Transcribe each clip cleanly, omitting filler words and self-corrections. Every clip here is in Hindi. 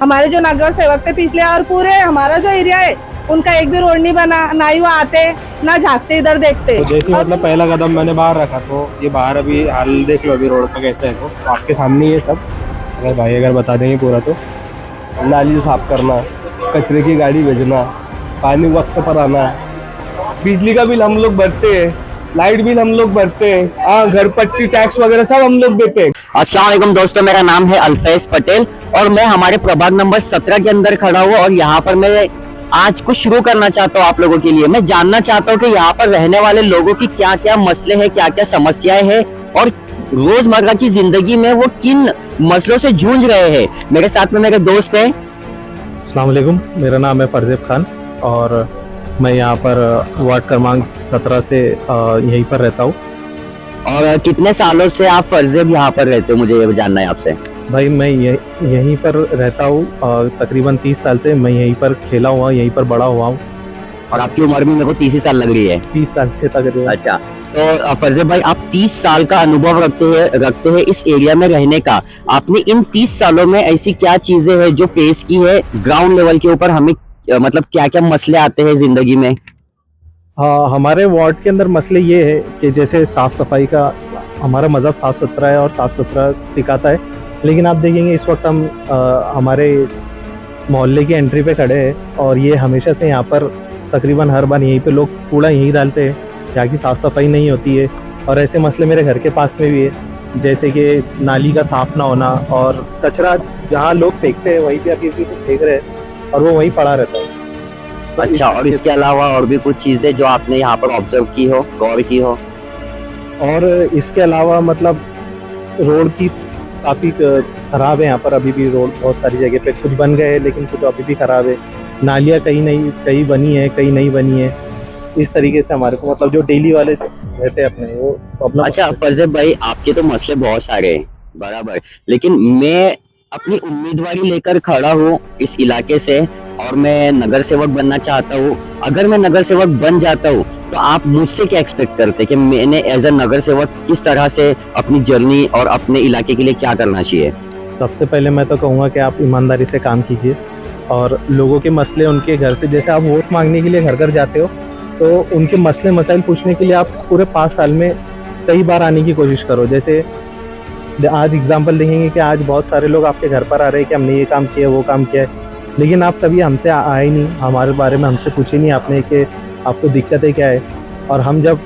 हमारे जो नगर सेवक थे पिछले और पूरे हमारा जो एरिया है उनका एक भी रोड नहीं बना, ना ही वो आते ना झांकते इधर देखते। तो जैसे मतलब पहला कदम मैंने बाहर रखा तो ये बाहर अभी हाल देख लो अभी रोड का कैसे है, तो आपके सामने ही है सब। अगर भाई अगर बता देंगे पूरा तो नाली साफ करना, कचरे की गाड़ी भेजना, पानी वक्त पर आना, बिजली का बिल हम लोग भरते हैं, लाइट बिल हम लोग भरते हैं, हाँ घर पट्टी टैक्स वगैरह सब हम लोग देते हैं। अस्सलाम वालेकुम दोस्तों, मेरा नाम है अल्फैज पटेल और मैं हमारे प्रभाग नंबर 17 के अंदर खड़ा हुआ और यहाँ पर मैं आज कुछ शुरू करना चाहता हूँ आप लोगों के लिए। मैं जानना चाहता हूँ कि यहाँ पर रहने वाले लोगों की क्या क्या मसले हैं, क्या क्या समस्याएं हैं और रोजमर्रा की जिंदगी में वो किन मसलों से जूझ रहे हैं। मेरे साथ में मेरे दोस्त हैं। अस्सलाम वालेकुम, मेरा नाम है फरजेब खान और मैं यहाँ पर वार्ड क्रमांक 17 से यहीं पर रहता हूँ। और कितने सालों से आप फरजेब यहाँ पर रहते हो, मुझे ये जानना है आपसे। भाई मैं यहीं पर रहता हूँ और तकरीबन 30 साल से मैं यहीं पर खेला हुआ, यहीं पर बड़ा हुआ हूँ। और आपकी उम्र भी मेरे को 30 ही साल लग रही है। 30 साल से तकरीबन। अच्छा, तो फरजेब भाई आप 30 साल का अनुभव रखते हैं इस एरिया में रहने का। आपने इन 30 सालों में ऐसी क्या चीजें हैं जो फेस की है ग्राउंड लेवल के ऊपर, हमें मतलब क्या क्या मसले आते हैं जिंदगी में? हाँ, हमारे वार्ड के अंदर मसले ये है कि जैसे साफ सफाई का, हमारा मज़हब साफ सुथरा है और साफ सुथरा सिखाता है, लेकिन आप देखेंगे इस वक्त हम हमारे मोहल्ले की एंट्री पे खड़े हैं और ये हमेशा से यहाँ पर तकरीबन हर बार यहीं पे लोग कूड़ा यहीं डालते हैं, यहाँ की साफ़ सफाई नहीं होती है। और ऐसे मसले मेरे घर के पास में भी है, जैसे कि नाली का साफ ना होना और कचरा जहाँ लोग फेंकते हैं वहीं पे अभी भी फेंक रहे हैं और वो वहीं पड़ा रहता है। अच्छा, और इसके अलावा और भी कुछ चीजें जो आपने यहाँ पर ऑब्जर्व की हो, गौर की हो? और इसके अलावा मतलब रोड की काफ़ी ख़राब है यहाँ पर, अभी भी रोड बहुत सारी जगह पे कुछ बन गए हैं लेकिन कुछ अभी भी ख़राब है। नालियाँ कहीं बनी है, कहीं नहीं बनी है। इस तरीके से हमारे को मतलब जो डेली वाले रहते हैं अपने वो प्रॉब्लम। अच्छा फरजेब भाई, आपके तो मसले बहुत सारे हैं बराबर, लेकिन मैं अपनी उम्मीदवारी लेकर खड़ा हूँ इस इलाके से और मैं नगर सेवक बनना चाहता हूँ। अगर मैं नगर सेवक बन जाता हूँ तो आप मुझसे क्या एक्सपेक्ट करते हैं कि मैंने एज अ नगर सेवक किस तरह से अपनी जर्नी और अपने इलाके के लिए क्या करना चाहिए? सबसे पहले मैं तो कहूँगा कि आप ईमानदारी से काम कीजिए और लोगों के मसले उनके घर से, जैसे आप वोट मांगने के लिए घर घर जाते हो तो उनके मसले मसाइल पूछने के लिए आप पूरे 5 साल में कई बार आने की कोशिश करो। जैसे आज एग्जाम्पल देखेंगे कि आज बहुत सारे लोग आपके घर पर आ रहे हैं कि हमने ये काम किया वो काम किया है, लेकिन आप कभी हमसे आए नहीं, हमारे बारे में हमसे पूछे नहीं आपने कि आपको दिक्कतें क्या है। और हम जब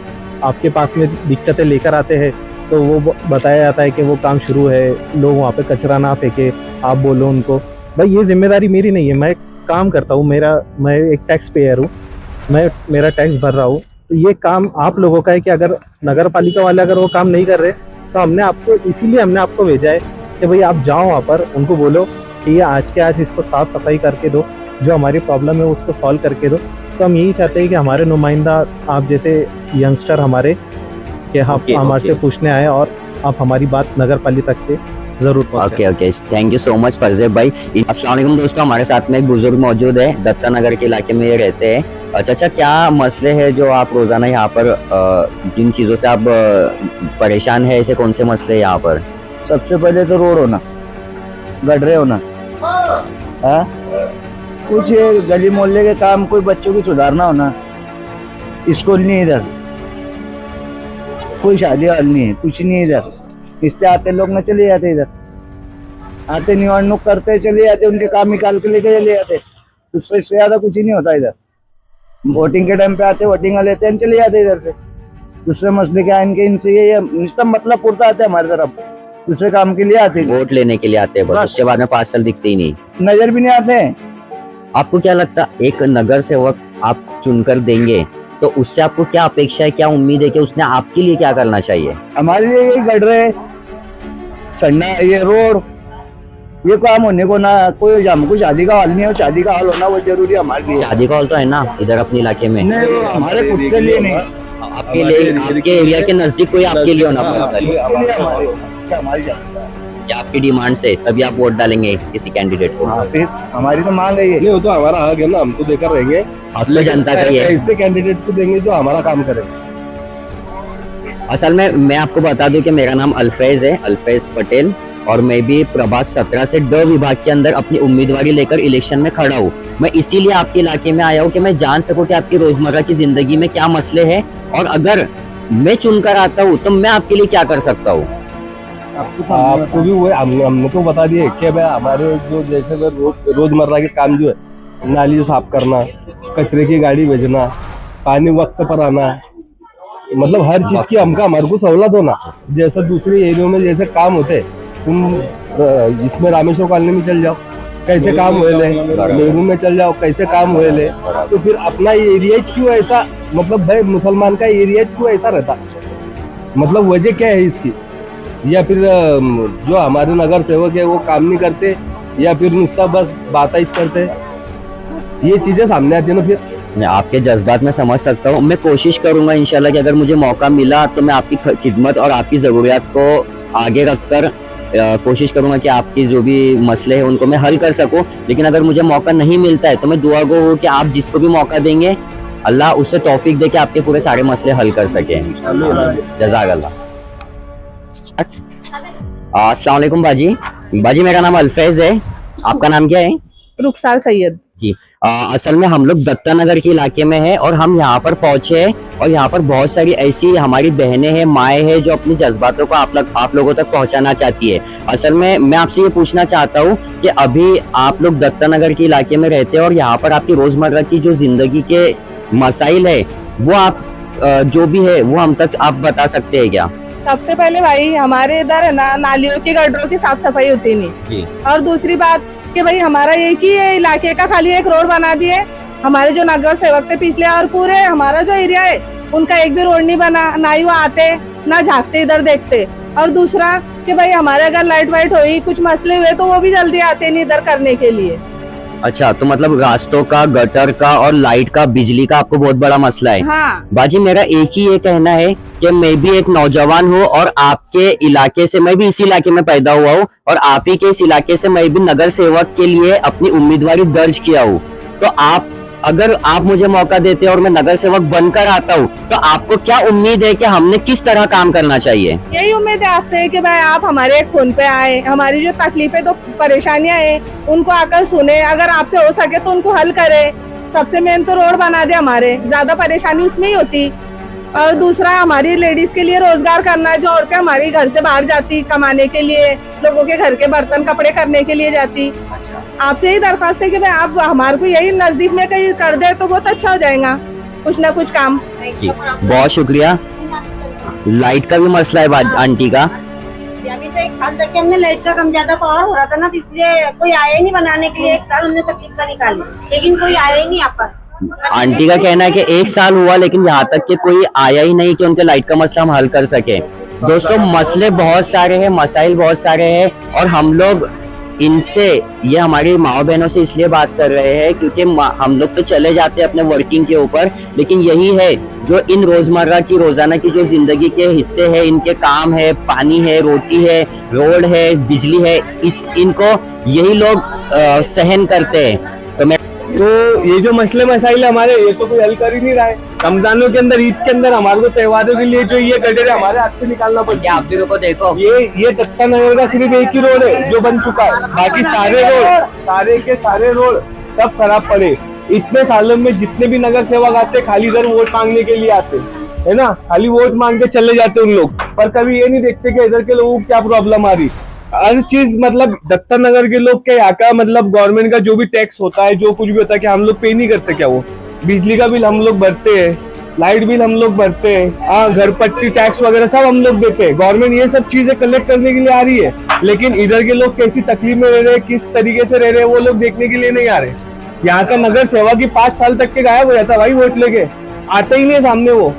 आपके पास में दिक्कतें लेकर आते हैं तो वो बताया जाता है कि वो काम शुरू है, लोग वहाँ पे कचरा ना फेंके, आप बोलो उनको। भाई ये जिम्मेदारी मेरी नहीं है, मैं काम करता हूँ, मैं एक टैक्स पेयर हूँ, मैं मेरा टैक्स भर रहा हूँ, तो ये काम आप लोगों का है कि अगर नगर पालिका वाले अगर वो काम नहीं कर रहे तो इसीलिए हमने आपको भेजा है कि भाई आप जाओ वहाँ पर, उनको बोलो कि ये आज के आज इसको साफ सफाई करके दो, जो हमारी प्रॉब्लम है उसको सॉल्व करके दो। तो हम यही चाहते हैं कि हमारे नुमाइंदा आप जैसे यंगस्टर हमारे कि हमारे से पूछने आए और आप हमारी बात नगर पालिका तक के जरूर पहुंचाएं। Okay, thank you so much Farzeb भाई। अस्सलाम वालेकुम दोस्तों, हमारे साथ में एक बुजुर्ग मौजूद है, दत्ता नगर के इलाके में ये रहते हैं। अच्छा, क्या मसले हैं जो आप रोजाना यहाँ पर जिन चीजों से आप परेशान है, ऐसे कौन से मसले हैं यहाँ पर? सबसे पहले तो रोड होना, गड्ढे होना, हाँ कुछ गली मोहल्ले के काम, कोई बच्चों की सुधारना होना, स्कूल नहीं इधर, कोई शादी वाल नहीं है, कुछ नहीं इधर। इससे आते लोग ना चले जाते, इधर आते निवारणुक करते चले जाते, उनके काम निकाल के लेके चले जाते, उससे ज्यादा कुछ ही नहीं होता इधर। वोटिंग के टाइम पे आते, वोटिंग लेते हैं, चले जाते इधर से। दूसरे मसले क्या है इनके, इनसे ये मतलब पुरता आते हमारी तरफ, दूसरे काम के लिए आते हैं, वोट लेने के लिए आते हैं बस, उसके बाद में 5 साल दिखते ही नहीं, नजर भी नहीं आते हैं। आपको क्या लगता है एक नगर सेवक आप चुनकर देंगे तो उससे आपको क्या अपेक्षा है, क्या उम्मीद है कि उसने आपके लिए क्या करना चाहिए? हमारे लिए यही गड्ढे, सन्ना, ये रोड, ये काम होने को ना, कोई हमको शादी का हाल नहीं है, शादी का हाल होना वो जरूरी है हमारे लिए। शादी का हॉल तो है ना इधर अपने इलाके में? नहीं, वो हमारे खुद के लिए नहीं, आपके लिए, आपके एरिया के नजदीक कोई आपके लिए होना पड़ता हमारी शादी का। या आपकी डिमांड से तभी आप वोट डालेंगे किसी कैंडिडेट को? हाँ, फिर हमारी तो मांग है ये। नहीं, वो तो हमारा हक है ना, हम तो देकर रहेंगे, आप तो जनता का ही है। ऐसे कैंडिडेट को देंगे जो हमारा काम करे। असल में मैं आपको बता दूं कि मेरा नाम अल्फैज है, अल्फैज पटेल, और मैं भी प्रभाग 17 से ड विभाग के अंदर अपनी उम्मीदवारी लेकर इलेक्शन में खड़ा हूँ। मैं इसीलिए आपके इलाके में आया हूँ कि मैं जान सकूं कि आपकी रोजमर्रा की जिंदगी में क्या मसले हैं और अगर मैं चुनकर आता हूँ तो मैं आपके लिए क्या कर सकता हूँ। आपको भी वो हमने तो बता दिए कि भाई हमारे जो जैसे रोजमर्रा के काम जो है, नाली साफ करना, कचरे की गाड़ी भेजना, पानी वक्त पर आना, मतलब हर चीज की हमारे को सहूलत होना। जैसे दूसरे एरियो में जैसे काम होते, तुम इसमें रामेश्वर कॉलोनी में चल जाओ, कैसे काम हुए ले, नेहरू में चल जाओ, कैसे काम हुए ले। तो फिर अपना एरिया क्यों ऐसा, मतलब भाई मुसलमान का एरिया क्यों ऐसा रहता, मतलब वजह क्या है इसकी? या फिर जो हमारे नगर सेवक है वो काम नहीं करते, या फिर नुस्ता बस बात ही करते, ये चीजें सामने आती है ना। फिर मैं आपके जज्बात में समझ सकता हूँ। मैं कोशिश करूंगा इंशाल्लाह कि अगर मुझे मौका मिला तो मैं आपकी खिदमत और आपकी ज़रूरियात को आगे रखकर कोशिश करूंगा कि आपकी जो भी मसले हैं उनको मैं हल कर सकूं। लेकिन अगर मुझे मौका नहीं मिलता है तो मैं दुआ गो हूँ कि आप जिसको भी मौका देंगे अल्लाह उससे तौफीक दे के आपके पूरे सारे मसले हल कर सके। जज़ाकल्लाह। अस्सलाम वालेकुम बाजी। बाजी मेरा नाम अल्फैज है, आपका नाम क्या है? रुखसार सैयद। जी असल में हम लोग दत्ता नगर के इलाके में हैं और हम यहाँ पर पहुंचे हैं और यहाँ पर बहुत सारी ऐसी हमारी बहनें हैं, माएँ हैं जो अपनी जज्बातों को आप लोगों तक पहुँचाना चाहती है। असल में मैं आपसे ये पूछना चाहता हूँ कि अभी आप लोग दत्ता नगर के इलाके में रहते हैं और यहाँ पर आपकी रोजमर्रा की जो जिंदगी के मसाइल है वो आप जो भी है वो हम तक आप बता सकते हैं क्या? सबसे पहले भाई हमारे इधर है ना, नालियों की गटरों की साफ सफाई होती नहीं। और दूसरी बात कि भाई हमारा एक ही इलाके का खाली एक रोड बना दिए। हमारे जो नगर सेवक थे पिछले और पूरे हमारा जो एरिया है उनका एक भी रोड नहीं बना, ना ही वो आते ना झांकते इधर देखते। और दूसरा कि भाई हमारे अगर लाइट वाइट हुई, कुछ मसले हुए तो वो भी जल्दी आते नहीं इधर करने के लिए। अच्छा, तो मतलब रास्तों का, गटर का और लाइट का, बिजली का आपको बहुत बड़ा मसला है। हाँ। बाजी मेरा एक ही ये कहना है कि मैं भी एक नौजवान हूँ और आपके इलाके से, मैं भी इसी इलाके में पैदा हुआ हूँ और आप ही के इस इलाके से मैं भी नगर सेवक के लिए अपनी उम्मीदवारी दर्ज किया हूँ। तो अगर आप मुझे मौका देते और मैं नगर सेवक बनकर आता हूँ तो आपको क्या उम्मीद है कि हमने किस तरह काम करना चाहिए? यही उम्मीद है आपसे कि भाई आप हमारे फोन पे आए, हमारी जो तकलीफें तो परेशानियां हैं उनको आकर सुने, अगर आपसे हो सके तो उनको हल करे। सबसे मेन तो रोड बना दे, हमारे ज्यादा परेशानी उसमें ही होती। और दूसरा हमारी लेडीज के लिए रोजगार करना है, जो औरतें हमारी घर से बाहर जाती कमाने के लिए, लोगों के घर के बर्तन कपड़े करने के लिए जाती। आपसे यही दरख्वास्त है कि भाई आप हमारे को यही नजदीक में कहीं कर दे तो बहुत अच्छा हो जाएगा, कुछ ना कुछ काम। बहुत शुक्रिया। लाइट का भी मसला है आंटी का। अभी तो 1 साल तक के हमने लाइट का कम ज्यादा पावर हो रहा था ना, तो इसलिए कोई आया ही नहीं बनाने के लिए। 1 साल हमने तकलीफ का निकाली, लेकिन कोई आया ही नहीं यहाँ पर। आंटी का कहना है कि 1 साल हुआ लेकिन यहाँ तक कि कोई आया ही नहीं कि उनके लाइट का मसला हम हल कर सके। दोस्तों, मसले बहुत सारे हैं, मसाइल बहुत सारे हैं और हम लोग इनसे, ये हमारी माँ बहनों से इसलिए बात कर रहे हैं क्योंकि हम लोग तो चले जाते हैं अपने वर्किंग के ऊपर, लेकिन यही है जो इन रोजमर्रा की, रोजाना की जो जिंदगी के हिस्से है, इनके काम है, पानी है, रोटी है, रोड है, बिजली है, इनको यही लोग सहन करते हैं। तो ये जो मसले मसाइल हमारे, ये तो कोई हल कर ही नहीं रहा है। रमजानों के अंदर, ईद के अंदर हमारे को त्योहारों के लिए जो ये गटर है हमारे हाथ से निकालना पड़ता है। आप भी को देखो, ये दत्ता नगर का सिर्फ एक ही रोड है जो बन चुका है, बाकी सारे रोड, सारे के सारे रोड सब खराब पड़े। इतने सालों में जितने भी नगर सेवक आते खाली इधर वोट मांगने के लिए आते है ना, खाली वोट मांग के चले जाते उन लोग, पर कभी ये नहीं देखते कि इधर के लोगों को क्या प्रॉब्लम आ रही। हर चीज मतलब दत्ता नगर के लोग के यहाँ का, मतलब गवर्नमेंट का जो भी टैक्स होता है, जो कुछ भी होता है, क्या हम लोग पे नहीं करते क्या? वो बिजली का बिल हम लोग भरते हैं, लाइट बिल हम लोग भरते हैं, हाँ, घर पट्टी टैक्स वगैरह सब हम लोग देते हैं। गवर्नमेंट ये सब चीजें कलेक्ट करने के लिए आ रही है, लेकिन इधर के लोग कैसी तकलीफ में रह रहे हैं, किस तरीके से रह रहे हैं, वो लोग देखने के लिए नहीं आ रहे। यहाँ का नगर सेवक की 5 साल तक के गायब हो जाता भाई, वोट लेके आते ही नहीं सामने। वो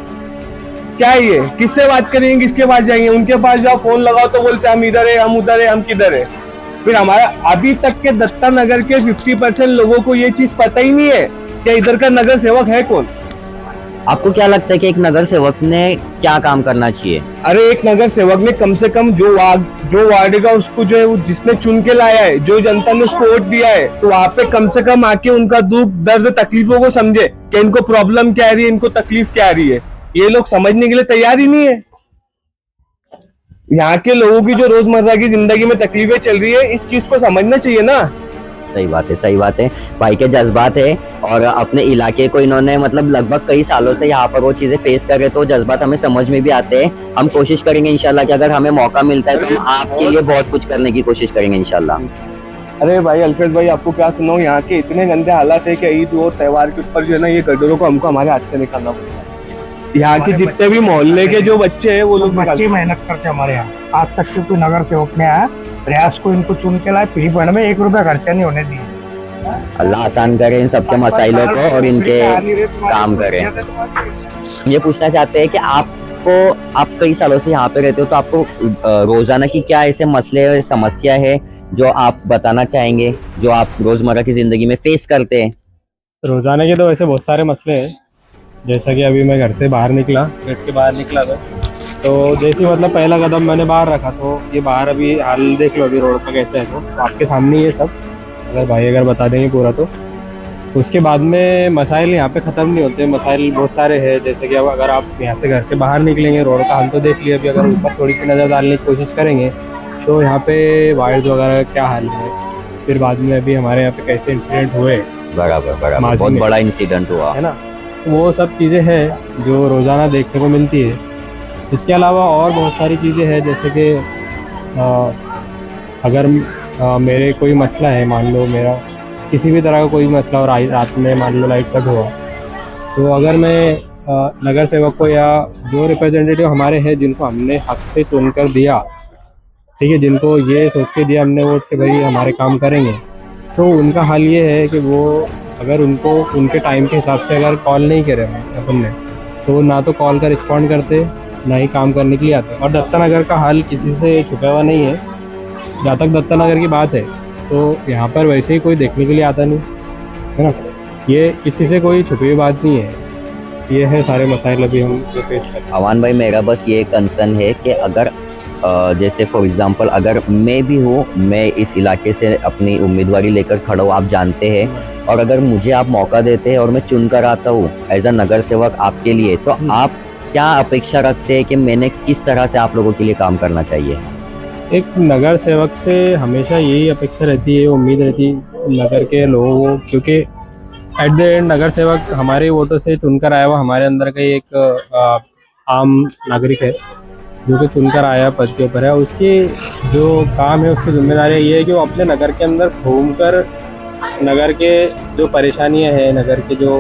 क्या है, ये किससे बात करेंगे, किसके पास जाएंगे? उनके पास जाओ, फोन लगाओ तो बोलते हम इधर है, हम उधर है, हम किधर है। फिर हमारा अभी तक के दत्ता नगर के 50% लोगों को ये चीज पता ही नहीं है कि इधर का नगर सेवक है कौन। आपको क्या लगता है कि एक नगर सेवक ने क्या काम करना चाहिए? अरे एक नगर सेवक ने कम से कम जो वार्ड का उसको जो है, जिसने चुन के लाया है, जो जनता ने उसको वोट दिया है, तो वहाँ पे कम से कम आके उनका दुख दर्द तकलीफों को समझे कि इनको प्रॉब्लम क्या आ रही है, इनको तकलीफ क्या आ रही है। ये लोग समझने के लिए तैयार ही नहीं है। यहाँ के लोगों की जो रोजमर्रा की जिंदगी में तकलीफें चल रही है, इस चीज को समझना चाहिए ना। सही बात है, सही बात है। भाई के जज्बात है और अपने इलाके को इन्होंने मतलब लगभग कई सालों से यहाँ पर वो चीजें फेस कर रहे, तो जज्बात हमें समझ में भी आते हैं। हम कोशिश करेंगे इंशाल्लाह कि अगर हमें मौका मिलता है तो हम आपके लिए बहुत कुछ करने की कोशिश करेंगे इंशाल्लाह। अरे भाई अल्फेज भाई, आपको क्या सुनाऊं, यहाँ के इतने गंदे हालात है कि ईद और त्योहार के ऊपर जो है ना, ये गड्ढरों को हमको हमारे हाथ से निकालना पड़ता है। यहाँ के जितने भी मोहल्ले के जो बच्चे हैं वो लोग बच्चे मेहनत करते हमारे यहाँ। आज तक के कोई नगर सेवक में आया, प्रयास को इनको चुन के लाए, फ्री फंड में 1 रुपया खर्चा नहीं होने दिए। अल्लाह आसान करे इन सबके मसाइलों को और इनके काम करे। ये पूछना चाहते हैं कि आप कई सालों से यहाँ पे रहते हो, तो आपको रोजाना की क्या ऐसे मसले समस्या है जो आप बताना चाहेंगे, जो आप रोजमर्रा की जिंदगी में फेस करते हैं? रोजाना के तो वैसे बहुत सारे मसले हैं। जैसा कि अभी मैं घर से बाहर निकला, गेट के बाहर निकला था, तो जैसे मतलब पहला कदम मैंने बाहर रखा, तो ये बाहर अभी हाल देख लो अभी रोड का कैसे है, तो आपके सामने ये सब अगर बता देंगे पूरा तो उसके बाद में मसाइल यहाँ पे ख़त्म नहीं होते। मसाइल बहुत सारे हैं, जैसे कि अब अगर आप यहाँ से घर के बाहर निकलेंगे, रोड का हाल तो देख लिया, अभी अगर ऊपर थोड़ी सी नज़र डालने की कोशिश करेंगे तो यहाँ पे वायर्स वगैरह क्या हाल है, फिर बाद में अभी हमारे यहाँ पे कैसे इंसिडेंट हुए, बराबर बहुत बड़ा इंसिडेंट हुआ है ना, वो सब चीज़ें हैं जो रोज़ाना देखने को मिलती है। इसके अलावा और बहुत सारी चीज़ें हैं, जैसे कि अगर मेरे कोई मसला है, मान लो मेरा किसी भी तरह का कोई मसला और रात में मान लो लाइट कट हुआ, तो अगर मैं नगर सेवक को या जो रिप्रेजेंटेटिव हमारे हैं जिनको हमने हक से चुनकर दिया, ठीक है, जिनको ये सोच के दिया हमने वोट के भाई हमारे काम करेंगे, तो उनका हाल ये है कि वो अगर उनको उनके टाइम के हिसाब से अगर कॉल नहीं करे अपन ने, तो ना तो कॉल का रिस्पॉन्ड करते, ना ही काम करने के लिए आते। और दत्ता नगर का हाल किसी से छुपा हुआ नहीं है। जहाँ तक दत्ता नगर की बात है, तो यहाँ पर वैसे ही कोई देखने के लिए आता नहीं है ना, ये किसी से कोई छुपी हुई बात नहीं है। ये है सारे मसाइल अभी हम जो फेस कर रहे हैं। अवान भाई, मेरा बस ये कंसर्न है कि अगर जैसे फॉर एग्जांपल अगर मैं भी हूँ, मैं इस इलाके से अपनी उम्मीदवारी लेकर खड़ा हूँ, आप जानते हैं, और अगर मुझे आप मौका देते हैं और मैं चुन कर आता हूँ एज अ नगर सेवक आपके लिए, तो आप क्या अपेक्षा रखते हैं कि मैंने किस तरह से आप लोगों के लिए काम करना चाहिए? एक नगर सेवक से हमेशा यही अपेक्षा रहती है, उम्मीद रहती है नगर के लोगों को, क्योंकि एट द एंड नगर सेवक हमारे वोटों से चुनकर आया हुआ हमारे अंदर का एक आम नागरिक है जो कि चुनकर आया पद के ऊपर है। उसकी जो काम है, उसकी जिम्मेदारी ये है कि वो अपने नगर के अंदर घूमकर नगर के जो परेशानियां हैं, नगर के जो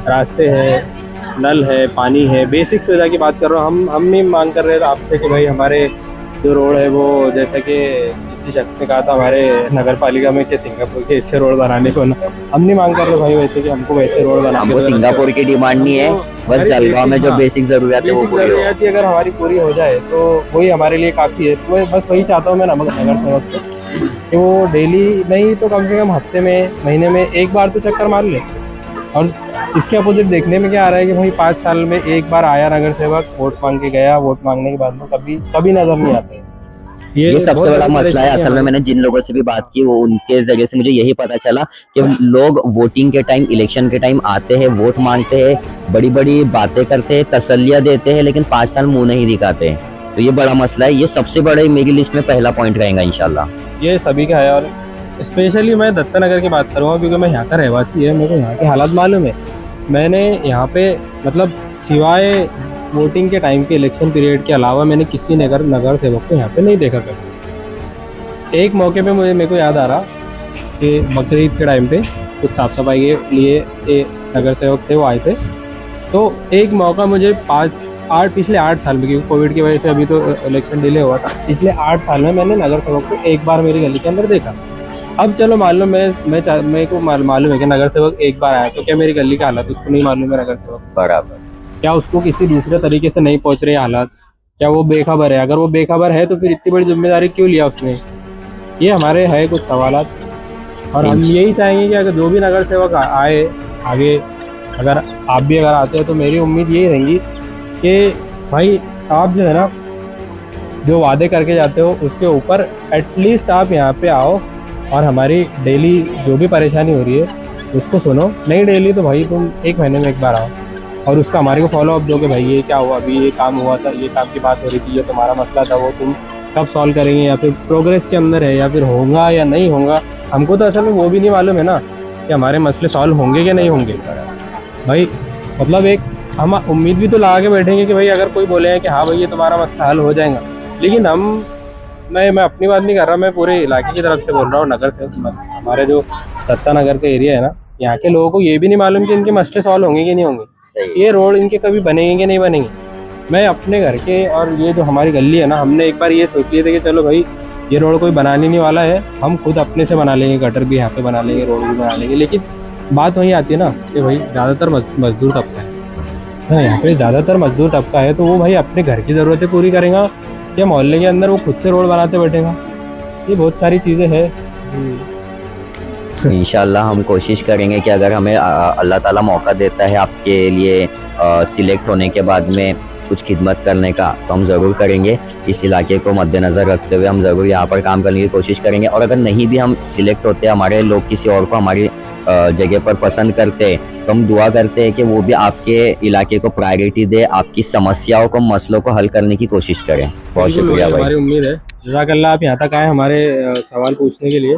रास्ते हैं, नल है, पानी है, बेसिक सुविधा की बात कर रहा हूँ। हम नहीं मांग कर रहे थे आपसे कि भाई हमारे जो रोड है वो, जैसा कि किसी शख्स ने कहा था हमारे नगर पालिका में कि सिंगापुर के इससे रोड बनाने को ना, हम नहीं मांग कर रहे भाई वैसे कि हमको वैसे रोड बनाने हमको सिंगापुर की डिमांड नहीं है, बस जलगांव में जो बेसिक जरूरत है वो पूरी हो। अगर हमारी पूरी हो जाए तो वही हमारे लिए काफ़ी है। तो बस वही चाहता हूँ मैं नगर सेवक से कि वो डेली नहीं तो कम से कम हफ्ते में, महीने में एक बार तो चक्कर मार ले। और इसके अपोजिट देखने में क्या आ रहा है कि भाई 5 साल में एक बार आया नगर सेवक, वोट मांग के गया, वोट मांगने के बाद में कभी नजर नहीं आते। ये सबसे बड़ा मसला है। असल में मैंने जिन लोगों से भी बात की वो उनके जरिए से मुझे यही पता चला कि लोग वोटिंग के टाइम, इलेक्शन के टाइम आते हैं, वोट मांगते हैं, बड़ी बड़ी बातें करते हैं, तसल्लियां देते हैं, लेकिन 5 साल मुंह नहीं दिखाते हैं। तो ये बड़ा मसला है। ये सबसे बड़े मेरी लिस्ट में पहला पॉइंट रहेगा इंशाल्लाह। ये सभी का है। और स्पेशली मैं दत्ता नगर की बात करूँगा क्योंकि मैं यहाँ का रहवासी है, मेरे को यहाँ के हालात मालूम है। मैंने यहाँ पे मतलब सिवाय वोटिंग के टाइम के इलेक्शन पीरियड के अलावा मैंने किसी नगर सेवक को यहाँ पे नहीं देखा कभी। एक मौके पे मेरे को याद आ रहा कि बकरीद के टाइम पे कुछ साफ़ सफाई के लिए नगर सेवक थे, वो आए थे। तो एक मौका मुझे पिछले 8 साल में, क्योंकि कोविड की वजह से अभी तो इलेक्शन डिले हुआ था, पिछले 8 साल में मैंने नगर सेवक को एक बार मेरी गली के अंदर देखा। अब चलो मान लो मेरे को मालूम है कि नगर सेवक एक बार आया, तो क्या मेरी गली का हालत उसको नहीं मालूम है? नगर सेवक बराबर, क्या उसको किसी दूसरे तरीके से नहीं पहुंच रहे हालात? क्या वो बेखबर है? अगर वो बेखबर है तो फिर इतनी बड़ी जिम्मेदारी क्यों लिया उसने? ये हमारे है कुछ सवालात। और हम यही चाहेंगे कि अगर जो भी नगर सेवक आए आगे, अगर आप भी अगर आते हो तो मेरी उम्मीद यही रहेंगी कि भाई आप जो है ना, जो वादे करके जाते हो उसके ऊपर एटलीस्ट आप यहाँ पे आओ और हमारी डेली जो भी परेशानी हो रही है उसको सुनो। नहीं डेली तो भाई तुम 1 महीने में एक बार आओ और उसका हमारे को फॉलो अप दो कि भाई ये क्या हुआ, अभी ये काम हुआ था, ये काम की बात हो रही थी, ये तुम्हारा मसला था, वो तुम कब सॉल्व करेंगे, या फिर प्रोग्रेस के अंदर है, या फिर होगा या नहीं होगा। हमको तो असल में वो भी नहीं मालूम है ना कि हमारे मसले सॉल्व होंगे कि नहीं होंगे भाई। मतलब एक हम उम्मीद भी तो लगा के बैठेंगे कि भाई अगर कोई बोले हैं कि हाँ भाई ये तुम्हारा मसला हल हो जाएगा, लेकिन मैं अपनी बात नहीं कर रहा, मैं पूरे इलाके की तरफ से बोल रहा हूँ, नगर से। हमारे जो दत्ता नगर का एरिया है ना, यहाँ के लोगों को ये भी नहीं मालूम कि इनके मसले सॉल्व होंगे कि नहीं होंगे, ये रोड इनके कभी बनेंगे कि नहीं बनेंगे। मैं अपने घर के और ये जो हमारी गली है ना, हमने एक बार ये सोच लिए थे कि चलो भाई ये रोड कोई बनाने नहीं वाला है, हम खुद अपने से बना लेंगे, गटर भी यहाँ पे बना लेंगे, रोड भी बना लेंगे। लेकिन बात वहीं आती है ना कि भाई ज़्यादातर मजदूर तबका है, हाँ यहाँ पे ज़्यादातर मजदूर तबका है, तो वो भाई अपने घर की ज़रूरतें पूरी करेगा या मोहल्ले के अंदर वो खुद से रोड बनाते बैठेगा। ये बहुत सारी चीज़ें हैं। इंशाल्लाह हम कोशिश करेंगे कि अगर हमें अल्लाह ताला मौका देता है आपके लिए सिलेक्ट होने के बाद में कुछ खिदमत करने का, तो हम ज़रूर करेंगे। इस इलाके को मद्देनज़र रखते हुए हम ज़रूर यहाँ पर काम करने की कोशिश करेंगे। और अगर नहीं भी हम सिलेक्ट होते, हमारे लोग किसी और को हमारी जगह पर पसंद करते, तो हम दुआ करते हैं कि वो भी आपके इलाके को प्रायोरिटी दे, आपकी समस्याओं को, मसलों को हल करने की कोशिश करें। बहुत शुक्रिया भाई। हमारी उम्मीद है। जज़ाकल्लाह, आप यहाँ तक आए हमारे सवाल पूछने के लिए।